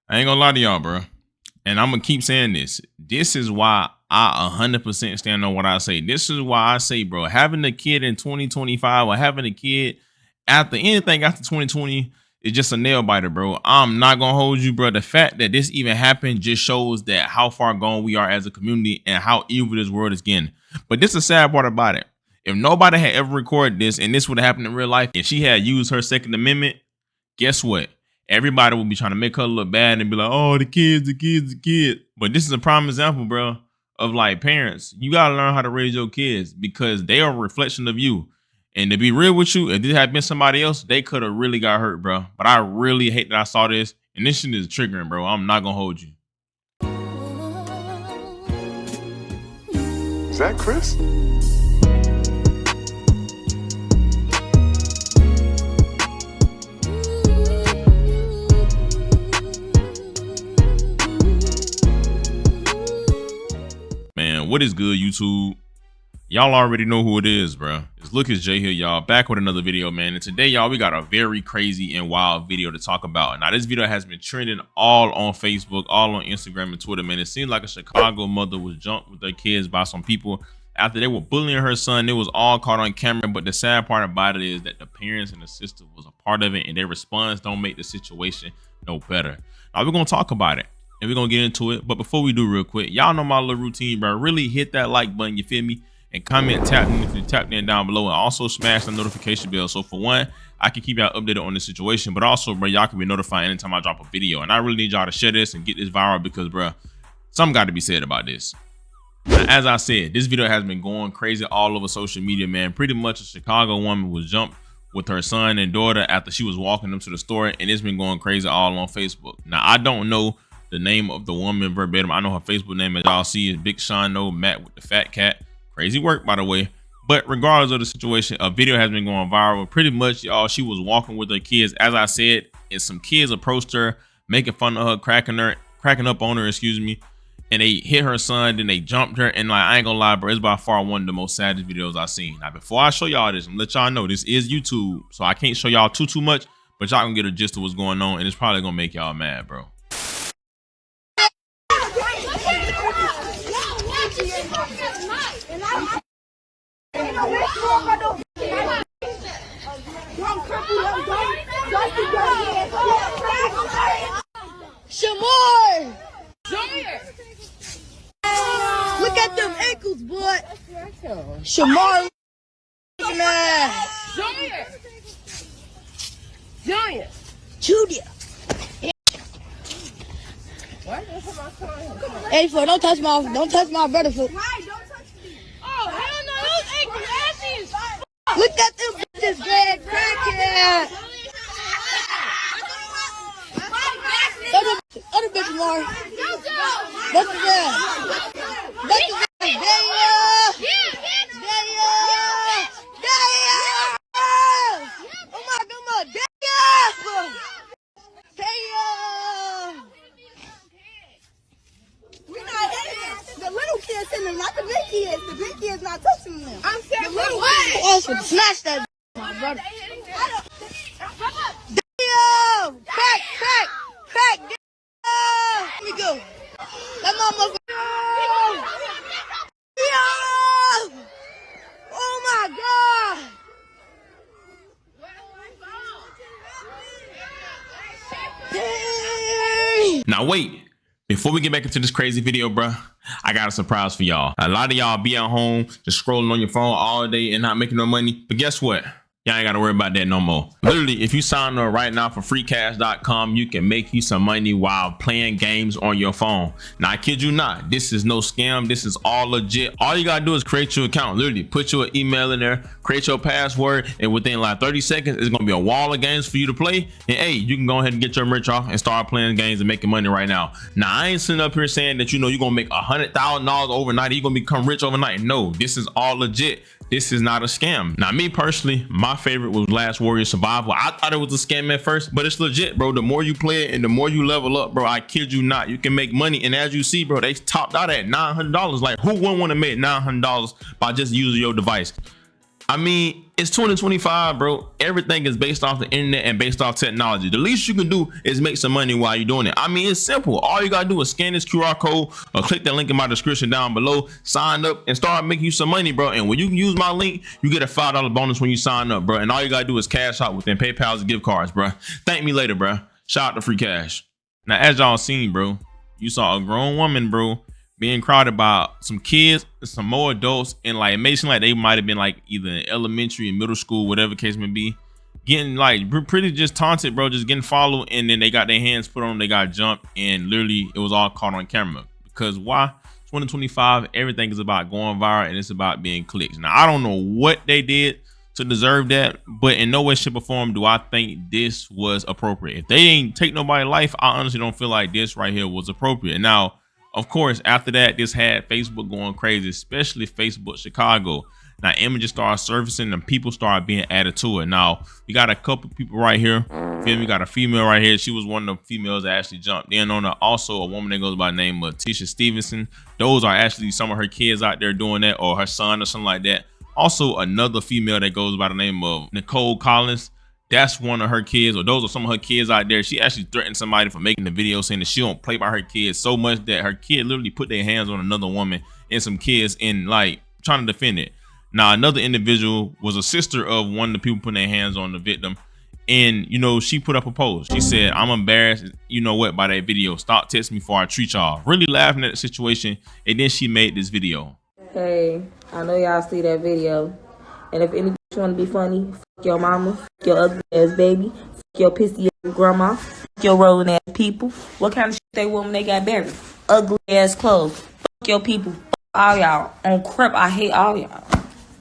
I ain't gonna lie to y'all, bro. And I'm gonna keep saying this. This is why I 100% stand on what I say. This is why I say, bro, having a kid in 2025 or having a kid after anything after 2020 is just a nail biter, bro. I'm not gonna hold you, bro. The fact that this even happened just shows that how far gone we are as a community and how evil this world is getting. But this is the sad part about it. If nobody had ever recorded this and this would have happened in real life and she had used her Second Amendment, guess what? Everybody will be trying to make her look bad and be like, oh, the kids. But this is a prime example, bro, of like parents. You got to learn how to raise your kids because they are a reflection of you. And to be real with you, if this had been somebody else, they could have really got hurt, bro. But I really hate that I saw this. And this shit is triggering, bro. I'm not going to hold you. Is that Chris? Man, what is good, YouTube? Y'all already know who it is, bro. It's Lucas J here, y'all, back with another video, man. And today, y'all, we got a very crazy and wild video to talk about. Now, this video has been trending all on Facebook, all on Instagram and Twitter, man. It seems like a Chicago mother was jumped with their kids by some people after they were bullying her son. It was all caught on camera, but the sad part about it is that the parents and the sister was a part of it, and their response don't make the situation no better. Now, we're going to talk about it. And we're gonna get into it. But before we do, real quick, y'all know my little routine, bro. Really hit that like button, you feel me? And comment, tap in down below, and also smash the notification bell. So for one, I can keep y'all updated on this situation, but also, bro, y'all can be notified anytime I drop a video. And I really need y'all to share this and get this viral because, bro, something got to be said about this. Now, as I said, this video has been going crazy all over social media, man. Pretty much a Chicago woman was jumped with her son and daughter after she was walking them to the store, and it's been going crazy all on Facebook. Now, I don't know the name of the woman verbatim. I know her Facebook name, as y'all see, is Big Sean No Matt with the Fat Cat. Crazy work, by the way. But regardless of the situation, a video has been going viral. Pretty much, y'all, she was walking with her kids, as I said, and some kids approached her, making fun of her, cracking up on her, excuse me. And they hit her son, then they jumped her. And like, I ain't gonna lie, bro, it's by far one of the most saddest videos I've seen. Now, before I show y'all this, I'm gonna let y'all know this is YouTube, so I can't show y'all too much, but y'all gonna get a gist of what's going on, and it's probably gonna make y'all mad, bro. Shamar! Look at them ankles, boy. Shamar, Julia. Hey, fool, don't touch my brother, fool. Why? Don't touch me. Oh, hell no, those ankle asses. Look at them bitches, Greg, crackhead. Other bitches, Mar. What's the that? Oh my God, we're not hitting the little kids in them, not the big kids. The big kids not touching them. I'm saying the little kids. Also, smash that, my brother. Damn! Crack! Damn! Let me go. That motherfucker. Yo! Oh my God! Dang. Now wait, before we get back into this crazy video, bro, I got a surprise for y'all. A lot of y'all be at home just scrolling on your phone all day and not making no money, but guess what? Y'all ain't gotta worry about that no more. Literally, if you sign up right now for freecash.com, you can make you some money while playing games on your phone. Now, I kid you not, this is no scam. This is all legit. All you gotta do is create your account. Literally, put your email in there, create your password, and within like 30 seconds, it's gonna be a wall of games for you to play. And hey, you can go ahead and get your merch off and start playing games and making money right now. Now, I ain't sitting up here saying that, you know, you're gonna make $100,000 overnight. You're gonna become rich overnight. No, this is all legit. This is not a scam. Now, me personally, my favorite was Last Warrior Survival. I thought it was a scam at first, but it's legit, bro. The more you play it and the more you level up, bro, I kid you not, you can make money. And as you see, bro, they topped out at $900. Like, who wouldn't want to make $900 by just using your device? I mean, It's 2025, bro. Everything is based off the internet and based off technology. The least you can do is make some money while you're doing it. I mean, it's simple. All you gotta do is scan this QR code or click that link in my description down below, sign up, and start making you some money, bro. And when you can use my link, you get a $5 bonus when you sign up, bro. And all you gotta do is cash out within PayPal's gift cards, bro. Thank me later, bro. Shout out to Free Cash. Now, as y'all seen, bro, you saw a grown woman, bro, being crowded by some kids, some more adults, and like it made it seem like they might have been like either in elementary and middle school, whatever case may be, getting like pretty just taunted, bro, just getting followed, and then they got their hands put on them, they got jumped, and literally it was all caught on camera. Because why? 2025, everything is about going viral and it's about being clicks. Now, I don't know what they did to deserve that, but in no way, shape, or form do I think this was appropriate. If they ain't take nobody's life, I honestly don't feel like this right here was appropriate. Now, of course, after that, this had Facebook going crazy, especially Facebook Chicago. Now, images started surfacing and people started being added to it. Now, we got a couple people right here. We got a female right here. She was one of the females that actually jumped in on her. Also, a woman that goes by the name of Tisha Stevenson. Those are actually some of her kids out there doing that, or her son or something like that. Also, another female that goes by the name of Nicole Collins. That's one of her kids, or those are some of her kids out there. She actually threatened somebody for making the video saying that she don't play by her kids so much that her kid literally put their hands on another woman and some kids and like trying to defend it. Now, another individual was a sister of one of the people putting their hands on the victim. And, you know, she put up a post. She said, "I'm embarrassed, you know what, by that video. Stop texting me before I treat y'all." Really laughing at the situation. And then she made this video. Hey, I know y'all see that video. And if any bitch want to be funny, fuck your mama, fuck your ugly ass baby, fuck your pissy ass grandma, fuck your rolling ass people. What kind of shit they want when they got buried? Ugly ass clothes. Fuck your people. Fuck all y'all. On crap, I hate all y'all.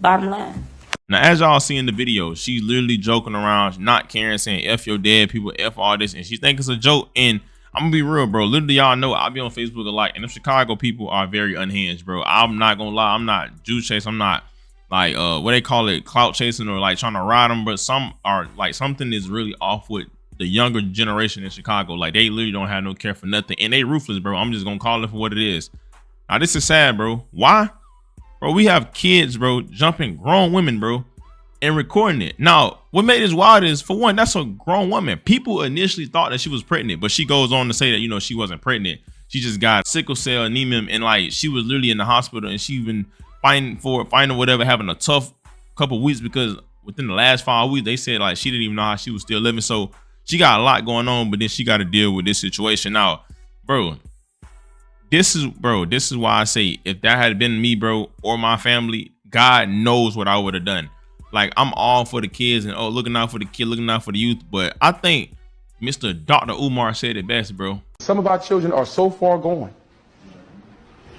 Bottom line. Now, as y'all see in the video, she's literally joking around, not caring, saying F your dead people, F all this, and she thinks it's a joke. And I'm gonna be real, bro. Literally, y'all know I be on Facebook a lot, and the Chicago people are very unhinged, bro. I'm not gonna lie, I'm not juice chase, I'm not like what they call it, clout chasing, or like trying to ride them, but some are like, something is really off with the younger generation in Chicago. Like, they literally don't have no care for nothing, and they ruthless, bro. I'm just gonna call it for what it is. Now, this is sad, bro. Why? Bro, we have kids, bro, jumping grown women, bro, and recording it. Now, what made this wild is, for one, that's a grown woman. People initially thought that she was pregnant, but she goes on to say that, you know, she wasn't pregnant. She just got sickle cell anemia, and like, she was literally in the hospital, and she been fighting whatever, having a tough couple weeks, because within the last 5 weeks, they said like she didn't even know how she was still living. So she got a lot going on, but then she got to deal with this situation. Now, bro, this is why I say, if that had been me, bro, or my family, God knows what I would have done. Like, I'm all for the kids and, oh, looking out for the kid, looking out for the youth. But I think Mr. Dr. Umar said it best, bro. Some of our children are so far gone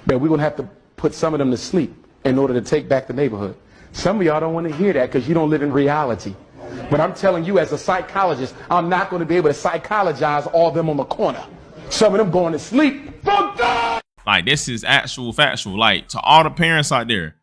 that we're going to have to put some of them to sleep in order to take back the neighborhood. Some of y'all don't want to hear that because you don't live in reality. But I'm telling you, as a psychologist, I'm not going to be able to psychologize all of them on the corner. Some of them going to sleep. Fuck that! Like, this is actual factual. Like, to all the parents out there,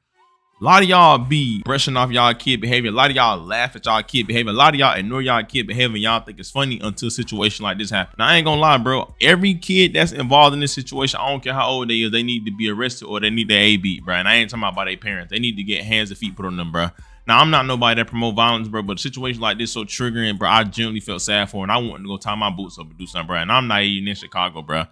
a lot of y'all be brushing off y'all kid behavior. A lot of y'all laugh at y'all kid behavior. A lot of y'all ignore y'all kid behavior. Y'all think it's funny until a situation like this happens. Now, I ain't gonna lie, bro. Every kid that's involved in this situation, I don't care how old they is, they need to be arrested or they need their A beat, bro. And I ain't talking about their parents. They need to get hands and feet put on them, bro. Now, I'm not nobody that promote violence, bro, but a situation like this so triggering, bro, I genuinely felt sad for, and I wanted to go tie my boots up and do something, bro. And I'm not even in Chicago, bro.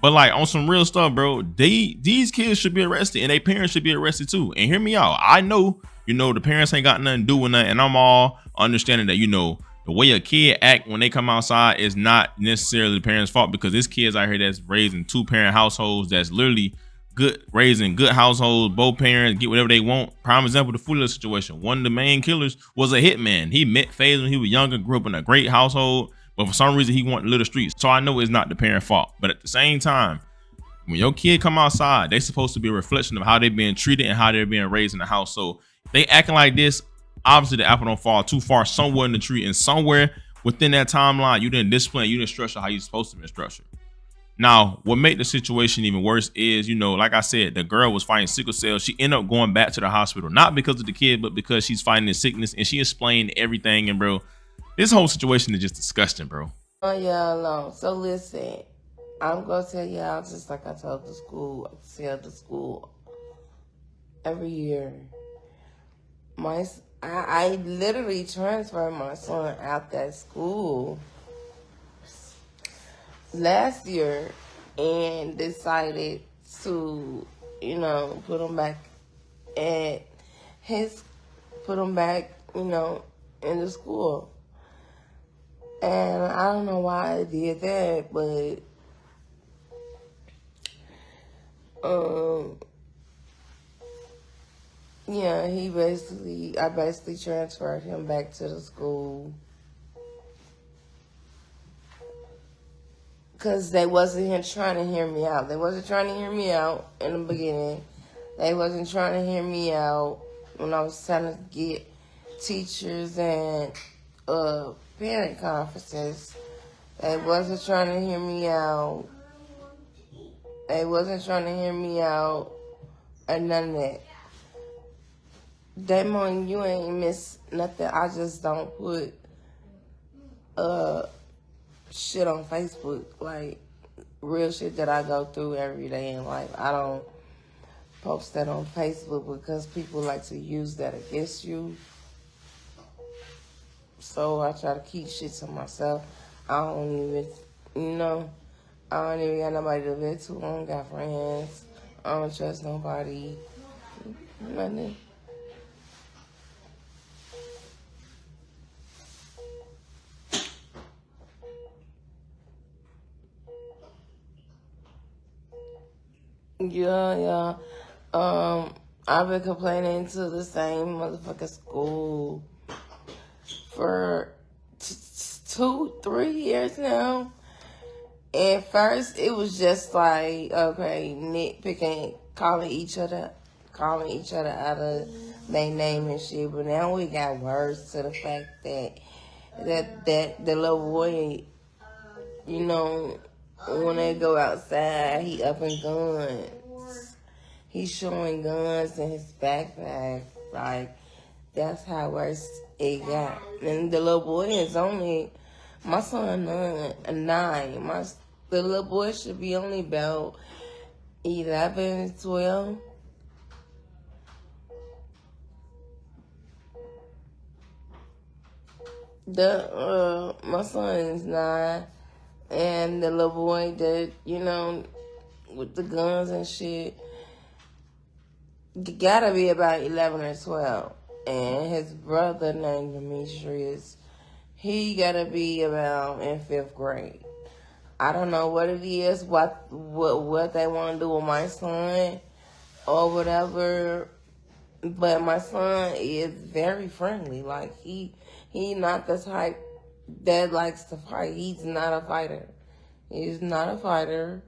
But like, on some real stuff, bro, these kids should be arrested, and their parents should be arrested too. And hear me out. I know, you know, the parents ain't got nothing to do with nothing, and I'm all understanding that, you know, the way a kid act when they come outside is not necessarily the parents' fault, because there's kids out here that's raised in 2-parent households that's literally raising good households. Both parents get whatever they want. Prime example, the Fuller situation. One of the main killers was a hitman. He met FaZe when he was younger, grew up in a great household, but for some reason he wanted little streets. So I know it's not the parent fault, but at the same time, when your kid come outside, they supposed to be a reflection of how they're being treated and how they're being raised in the house. So if they acting like this, obviously the apple don't fall too far somewhere in the tree, and somewhere within that timeline, you didn't discipline, you didn't structure how you're supposed to be structured. Now, what made the situation even worse is, you know, like I said, the girl was fighting sickle cell. She ended up going back to the hospital, not because of the kid, but because she's fighting this sickness, and she explained everything. And bro, this whole situation is just disgusting, bro. Oh, yeah, alone. So listen, I'm gonna tell y'all, just like I told the school, I tell the school every year. I literally transferred my son out that school last year and decided to, put him back at put him back, in the school. And I don't know why I did that, but yeah, I basically transferred him back to the school. Because they wasn't trying to hear me out. They wasn't trying to hear me out in the beginning. They wasn't trying to hear me out when I was trying to get teachers and parent conferences. They wasn't trying to hear me out. They wasn't trying to hear me out and none of that. Damon, you ain't miss nothing. I just don't put shit on Facebook, like real shit that I go through every day in life. I don't post that on Facebook because people like to use that against you. So I try to keep shit to myself. I don't even got nobody to vent to. I don't got friends. I don't trust nobody. Nothing. Yeah. I've been complaining to the same motherfucking school for 2-3 years now. And first, it was just like, okay, nitpicking, calling each other out of their name and shit. But now we got worse to the fact that the little boy, when they go outside, he up in guns. He's showing guns in his backpack. Like, that's how worse it got. And the little boy is only, my son 9. The little boy should be only about 11, 12. My son is 9. And the little boy that, with the guns and shit, gotta be about 11 or 12. And his brother named Demetrius, he gotta be about in 5th grade. I don't know what it is, what they want to do with my son or whatever. But my son is very friendly. Like, he not the type that likes to fight. He's not a fighter. He's not a fighter.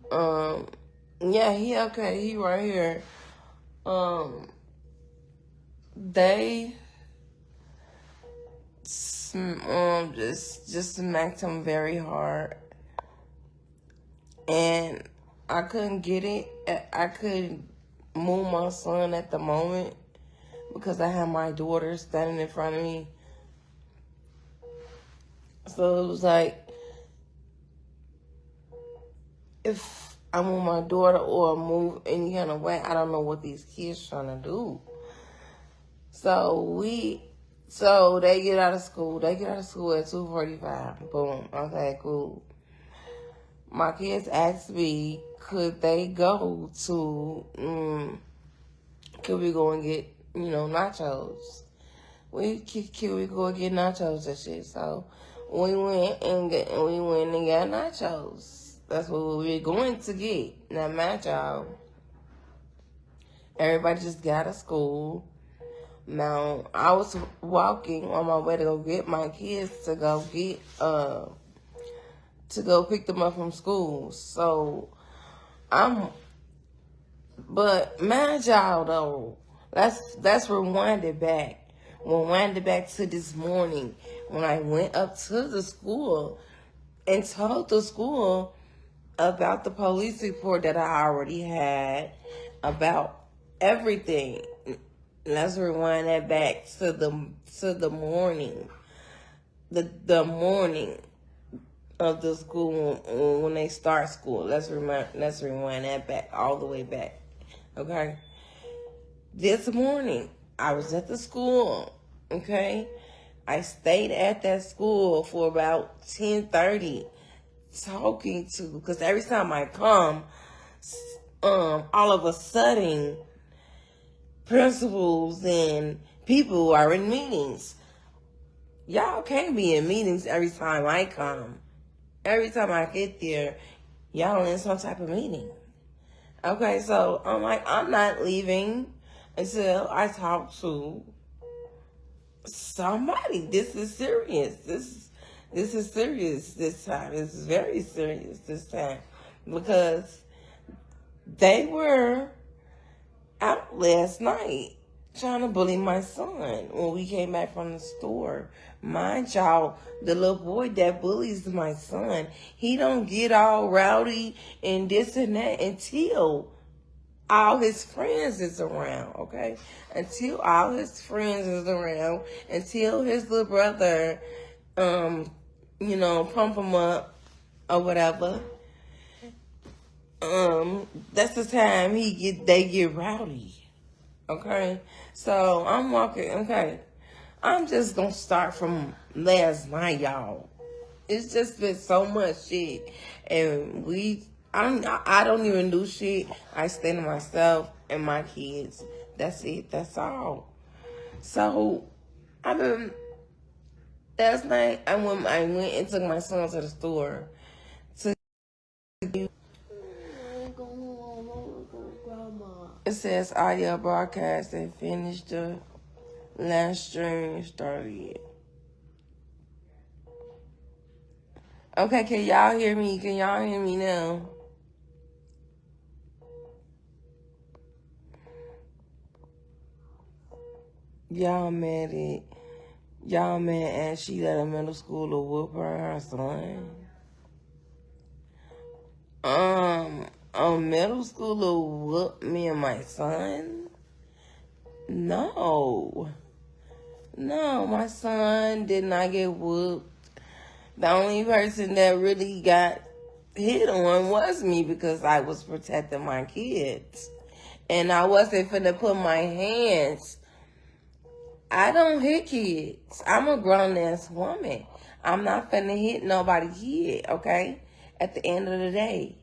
Yeah, he okay. He right here. They just smacked him very hard, and I couldn't get it. I couldn't move my son at the moment because I had my daughter standing in front of me. So it was like, if I move my daughter or move any kind of way, I don't know what these kids trying to do. So they get out of school. They get out of school at 2:45. Boom. Okay, cool. My kids asked me, could they go to, could we go and get, nachos? Could we go and get nachos and shit? So we went and got nachos. That's what we were going to get. Now, mind y'all, everybody just got out of school. Now, I was walking on my way to go get my kids to go pick them up from school. So, but mind y'all though, let's rewind it back. Rewind it back to this morning when I went up to the school and told the school about the police report that I already had about everything. Let's rewind that back to the morning, the morning of the school when they start school. Let's rewind that back all the way back. Okay, this morning I was at the school, okay? I stayed at that school for about 10:30 talking to, because every time I come, all of a sudden, principals and people are in meetings. Y'all can't be in meetings every time I come. Every time I get there, y'all in some type of meeting. Okay, so I'm like, I'm not leaving until I talk to somebody. This is serious. This is serious this time. This is very serious this time. Because they were out last night trying to bully my son when we came back from the store. Mind y'all, the little boy that bullies my son, he don't get all rowdy and this and that until all his friends is around, okay? Until all his friends is around, until his little brother, pump him up or whatever. That's the time they get rowdy. Okay? So I'm walking, okay. I'm just gonna start from last night, y'all. It's just been so much shit. And I don't even do shit. I stay to myself and my kids. That's it. That's all. So last night I went and took my son to the store to it says audio broadcast and finished the last stream started. Okay, can y'all hear me? Can y'all hear me now? Y'all mad at she at a middle school to whoop her son? A middle schooler whoop me and my son? No, my son did not get whooped. The only person that really got hit on was me because I was protecting my kids. And I wasn't finna put my hands. I don't hit kids. I'm a grown-ass woman. I'm not finna hit nobody's kid, okay? At the end of the day.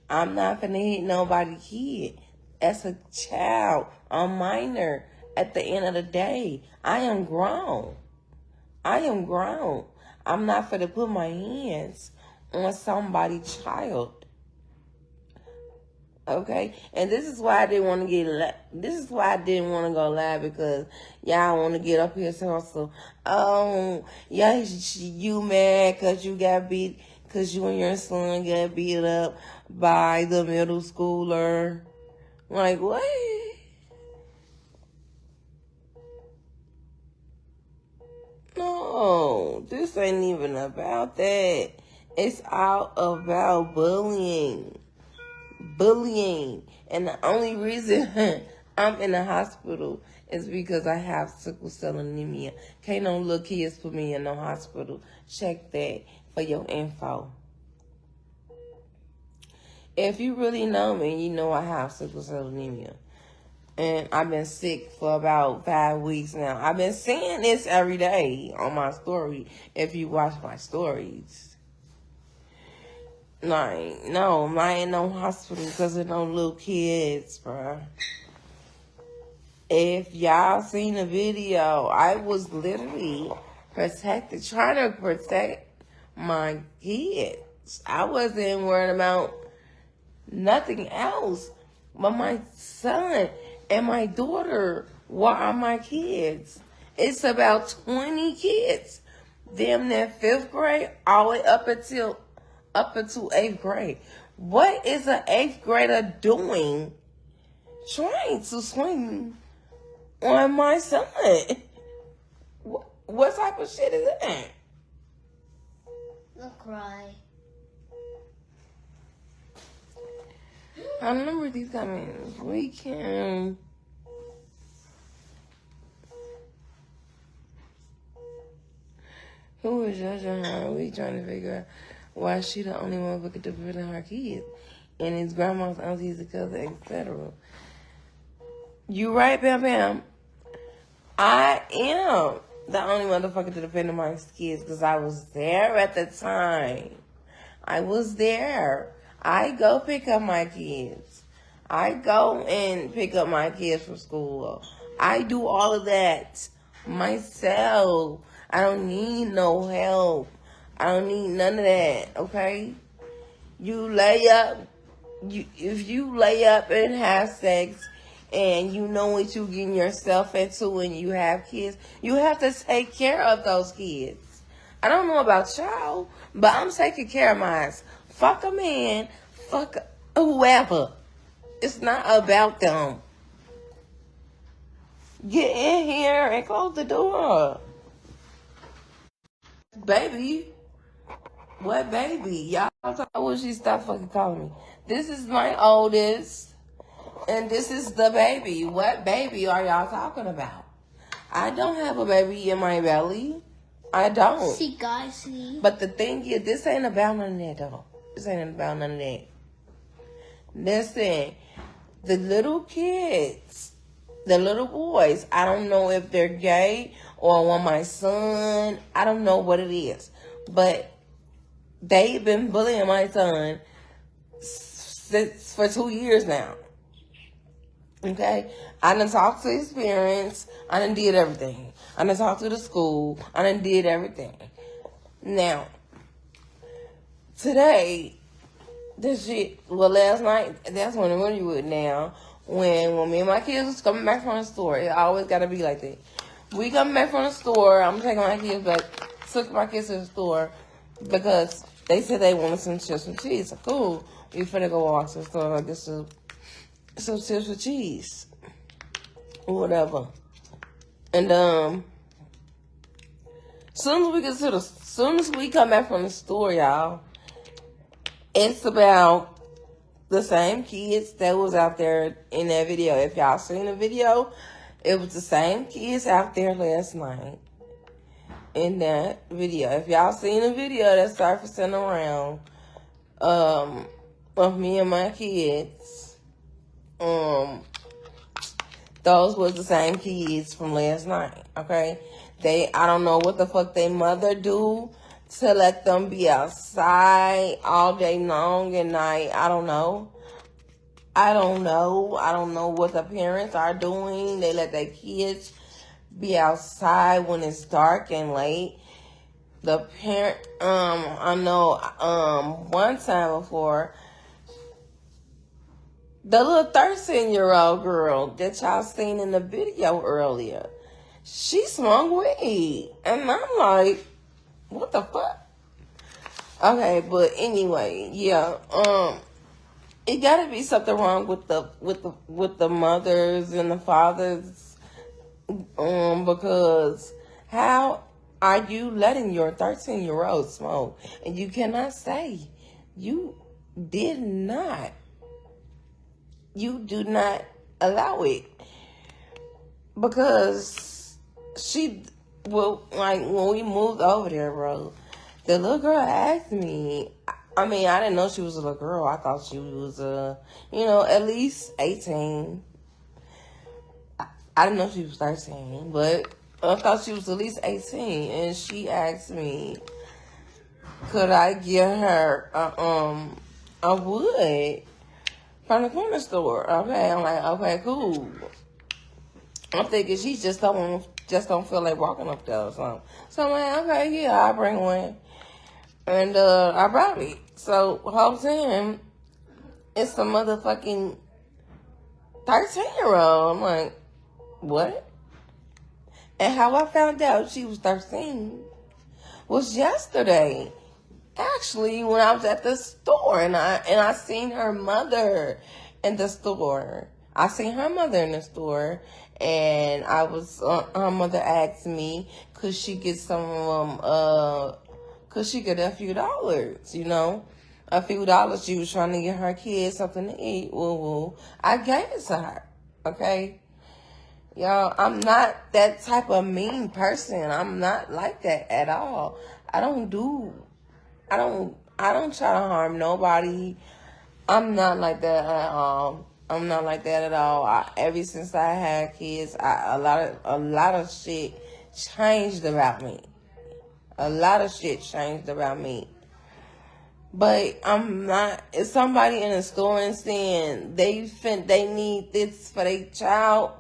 I'm not finna hit nobody's kid. As a child, a minor. At the end of the day, I am grown. I'm not finna put my hands on somebody's child. Okay? And this is why I didn't want to go live, because y'all want to get up here so yeah, you mad because you got beat, because you and your son got beat up by the middle schooler. Like, what? No, this ain't even about that. It's all about bullying. And the only reason I'm in the hospital is because I have sickle cell anemia. Can't no little kids put me in no hospital. Check that for your info. If you really know me, you know I have sickle cell anemia. And I've been sick for about 5 weeks now. I've been saying this every day on my story, if you watch my stories. Like, no, I'm not in no hospital because of no little kids, bruh. If y'all seen the video, I was literally trying to protect my kids. I wasn't worried about nothing else but my son and my daughter are my kids. It's about 20 kids. Them that 5th grade all the way up until 8th grade. What is an 8th grader doing trying to swing on my son? What type of shit is that? I'll cry. I remember these comments. We can. Who is judging her? We trying to figure out why she the only one who could defend her kids, and his grandma's aunties, the cousin, etc. You right, Bam Bam. I am the only motherfucker to defend my kids because I was there at the time. I was there. I go pick up my kids. I go and pick up my kids from school. I do all of that myself. I don't need no help. I don't need none of that, okay? You lay up. If you lay up and have sex and you know what you getting yourself into and you have kids, you have to take care of those kids. I don't know about y'all, but I'm taking care of mine. Fuck a man, fuck whoever. It's not about them. Get in here and close the door. Baby. What baby? Y'all, I wish you stop fucking calling me. This is my oldest, and this is the baby. What baby are y'all talking about? I don't have a baby in my belly. I don't. See, guys, see. But the thing is, this ain't about none of that, though. This ain't about none of that. Listen, the little kids, the little boys, I don't know if they're gay or I want my son. I don't know what it is. But they've been bullying my son for 2 years now. Okay? I done talked to his parents. I done did everything. I done talked to the school. I done did everything. Now, today, last night, that's when we were now. When me and my kids was coming back from the store, it always got to be like that. We coming back from the store, I'm taking my kids back, took my kids to the store because they said they wanted some chips and cheese. So, cool. We finna go walk to the store and get some chips and cheese. Or whatever. And, soon as we come back from the store, y'all, it's about the same kids that was out there in that video. If y'all seen the video, it was the same kids out there last night in that video. If y'all seen the video that's surfacing around of me and my kids, those was the same kids from last night, okay? I don't know what the fuck they mother do to let them be outside all day long and night. I don't know. I don't know what the parents are doing. They let their kids be outside when it's dark and late. The parent, I know, one time before, the little 13-year-old girl that y'all seen in the video earlier, she smoked weed. And I'm like, what the fuck? Okay, but anyway, yeah, it gotta be something wrong with the mothers and the fathers, because how are you letting your 13-year-old smoke? And you cannot say you did not. You do not allow it. Because like when we moved over there, bro, the little girl asked me, I mean, I didn't know she was a little girl. I thought she was, at least 18. I didn't know she was 13, but I thought she was at least 18. And she asked me, could I get her a wood from the corner store? Okay, I'm like, okay, cool. I'm thinking she just don't feel like walking up there or something. So I'm like, okay, yeah, I'll bring one. And I brought it. So whole time, it's a motherfucking 13-year-old. I'm like, what? And how I found out she was 13 was yesterday. Actually, when I was at the store and I seen her mother in the store. I seen her mother in the store, and her mother asked me, could she get could she get a few dollars, a few dollars. She was trying to get her kids something to eat. Woo. I gave it to her, okay? Y'all, I'm not that type of mean person. I'm not like that at all. I don't try to harm nobody. I'm not like that at all. I'm not like that at all. Ever since I had kids, a lot of shit changed about me. A lot of shit changed about me. But I'm not. If somebody in a store and saying they need this for their child.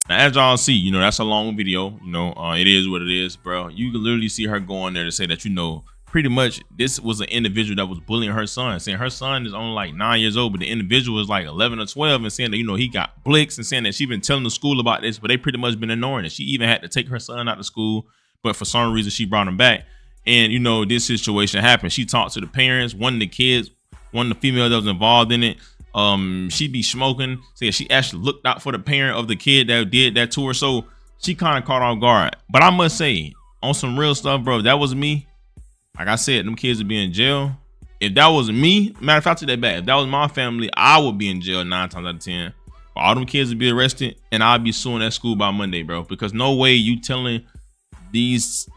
Now, as y'all see, you know, that's a long video. You know, it is what it is, bro. You can literally see her go on there to say that, you know, pretty much this was an individual that was bullying her son, saying her son is only like 9 years old, but the individual is like 11 or 12, and saying that, you know, he got blicks, and saying that she been telling the school about this, but they pretty much been ignoring it. She even had to take her son out of school, but for some reason she brought him back. And, you know, this situation happened. She talked to the parents, one of the kids, one of the females that was involved in it. She be smoking. So yeah, she actually looked out for the parent of the kid that did that to her. So she kind of caught off guard. But I must say, on some real stuff, bro, if that was me, like I said, them kids would be in jail. If that was me, matter of fact, I take that back. If that was my family, I would be in jail 9 times out of 10. All them kids would be arrested, and I'd be suing that school by Monday, bro. Because no way you telling these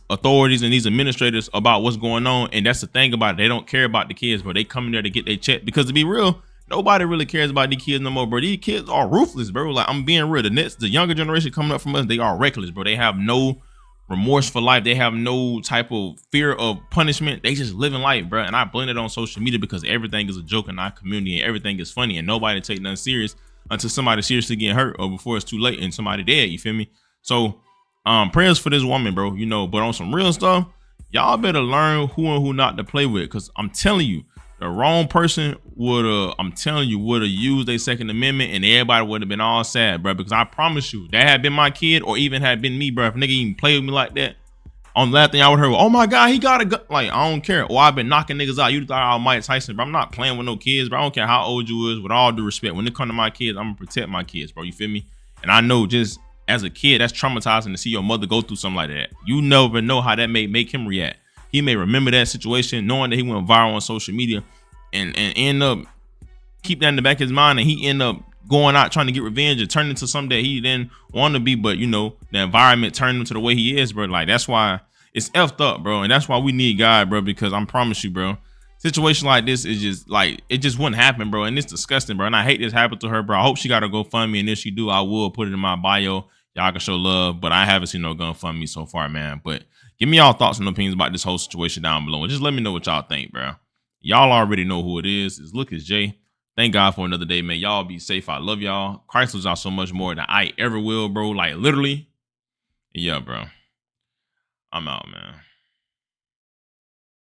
authorities and these administrators about what's going on. And that's the thing about it. They don't care about the kids, bro. They come in there to get their check. Because to be real, nobody really cares about these kids no more, bro. These kids are ruthless, bro. Like, I'm being real. The younger generation coming up from us, they are reckless, bro. They have no remorse for life. They have no type of fear of punishment. They just living life, bro. And I blame it on social media because everything is a joke in our community and everything is funny and nobody take nothing serious until somebody seriously get hurt or before it's too late and somebody dead. You feel me? So prayers for this woman, bro, you know, but on some real stuff, y'all better learn who and who not to play with. Because I'm telling you, the wrong person would have used their Second Amendment and everybody would have been all sad, bro. Because I promise you, that had been my kid or even had been me, bro. If nigga even play with me like that, on the last thing I would hear, oh my God, he got a gun. Like, I don't care. Or I've been knocking niggas out. You thought I was Mike Tyson, bro. I'm not playing with no kids, bro. I don't care how old you is. With all due respect, when it come to my kids, I'm gonna protect my kids, bro. You feel me? And I know just as a kid, that's traumatizing to see your mother go through something like that. You never know how that may make him react. He may remember that situation, knowing that he went viral on social media and end up keep that in the back of his mind, and he end up going out trying to get revenge and turn into something that he didn't want to be. But, you know, the environment turned him to the way he is, bro. Like, that's why it's effed up, bro. And that's why we need God, bro, because I promise you, bro, situation like this is just like, it just wouldn't happen, bro. And it's disgusting, bro. And I hate this happened to her, bro. I hope she got a GoFundMe, and if she do, I will put it in my bio. Y'all can show love, but I haven't seen no GoFundMe so far, man. But give me y'all thoughts and opinions about this whole situation down below. And just let me know what y'all think, bro. Y'all already know who it is. It's Look, it's Jay. Thank God for another day, man. Y'all be safe. I love y'all. Christ loves y'all so much more than I ever will, bro. Like, literally. Yeah, bro. I'm out, man.